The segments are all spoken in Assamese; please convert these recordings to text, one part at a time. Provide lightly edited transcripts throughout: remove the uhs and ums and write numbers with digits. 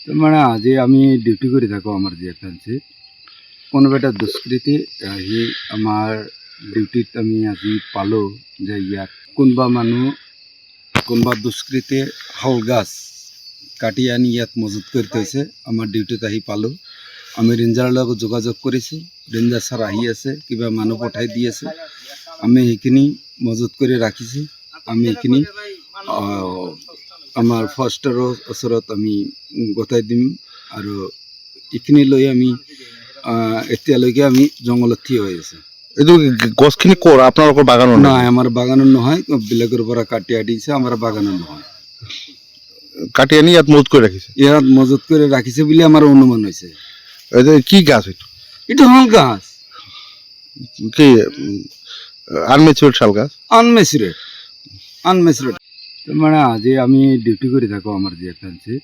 মানে আজি আমি ডিউটি কৰি থাকোঁ আমাৰ যি ফেঞ্চিত কোনোবা এটা দুষ্কৃতি আহি আমাৰ ডিউটিত আমি আজি পালোঁ যে ইয়াত কোনোবা দুষ্কৃতিয়ে শাল গাছ কাটি আনি ইয়াত মজুত কৰি থৈছে। আমাৰ ডিউটিত আহি পালোঁ, আমি ৰেঞ্জাৰৰ লগত যোগাযোগ কৰিছোঁ, ৰেঞ্জাৰ ছাৰ আহি আছে, কিবা মানুহ পঠাই দি আছে, আমি সেইখিনি মজুত কৰি ৰাখিছোঁ। আমি এইখিনি আমাৰ ফৰেষ্টাৰৰ ওচৰত আমি গতাই দিম আৰু এইখিনি লৈ আমি এতিয়ালৈকে আমি জংঘলত থিয় হৈ আছে। এইটো গছখিনি ক'ৰ আপোনালোকৰ বাগানৰ নাই, আমাৰ বাগানৰ নহয়, বেলেগৰ পৰা কাটি আনিছে, আমাৰ বাগানৰ নহয়। কাটি আনি ইয়াত মজুত কৰি ৰাখিছে। ইয়াত মজুত কৰি ৰাখিছে বুলি আমাৰ অনুমান হৈছে। এইটো কি গাছ? এইটো শাল গাছ, কি আনমেচিউৰ্ড শাল গাছ? আনমেচিউৰ্ড। মানে আজি আমি ডিউটি কৰি থাকোঁ আমাৰ যি ফেঞ্চিত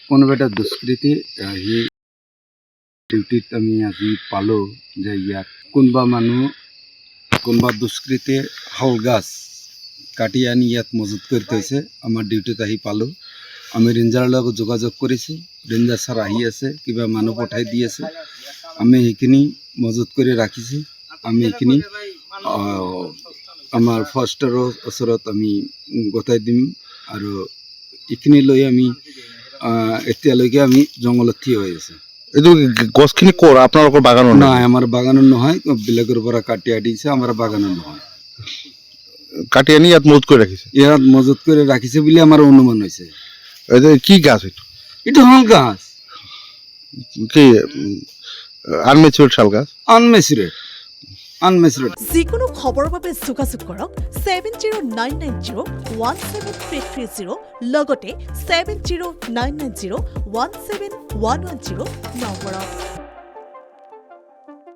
কোনোবা এটা দুষ্কৃতি আহি ডিউটিত আমি আজি পালোঁ যে ইয়াত কোনোবা দুষ্কৃতিয়ে শাল গাছ কাটি আনি ইয়াত মজুত কৰি থৈছে। আমাৰ ডিউটিত আহি পালোঁ, আমি ৰেঞ্জাৰৰ লগত যোগাযোগ কৰিছোঁ, ৰেঞ্জাৰ ছাৰ আহি আছে, কিবা মানুহ পঠাই দি আছে, আমি সেইখিনি মজুত কৰি ৰাখিছোঁ। আমি এইখিনি আমাৰ ফৰেষ্টাৰৰ ওচৰত আমি গতাই দিম আৰু এইখিনি লৈ আমি এতিয়ালৈকে আমি জংঘলত থিয় হৈ আছে। এইটো গছখিনি ক'ৰ আপোনালোকৰ বাগানৰ নাই, আমাৰ বাগানৰ নহয়, বেলেগৰ পৰা কাটি আনিছে, আমাৰ বাগানৰ নহয়। কাটি আনি ইয়াত মজুত কৰি ৰাখিছে। ইয়াত মজুত কৰি ৰাখিছে বুলি আমাৰ অনুমান হৈছে। এইটো কি গাছ? এইটো শাল গাছ, কি আনমেচিউৰ্ড শাল গাছ? আনমেচিউৰ্ড। যিকোনো খবৰৰ বাবে যোগাযোগ কৰক 7099017330 লগতে 7099017110 নম্বৰত।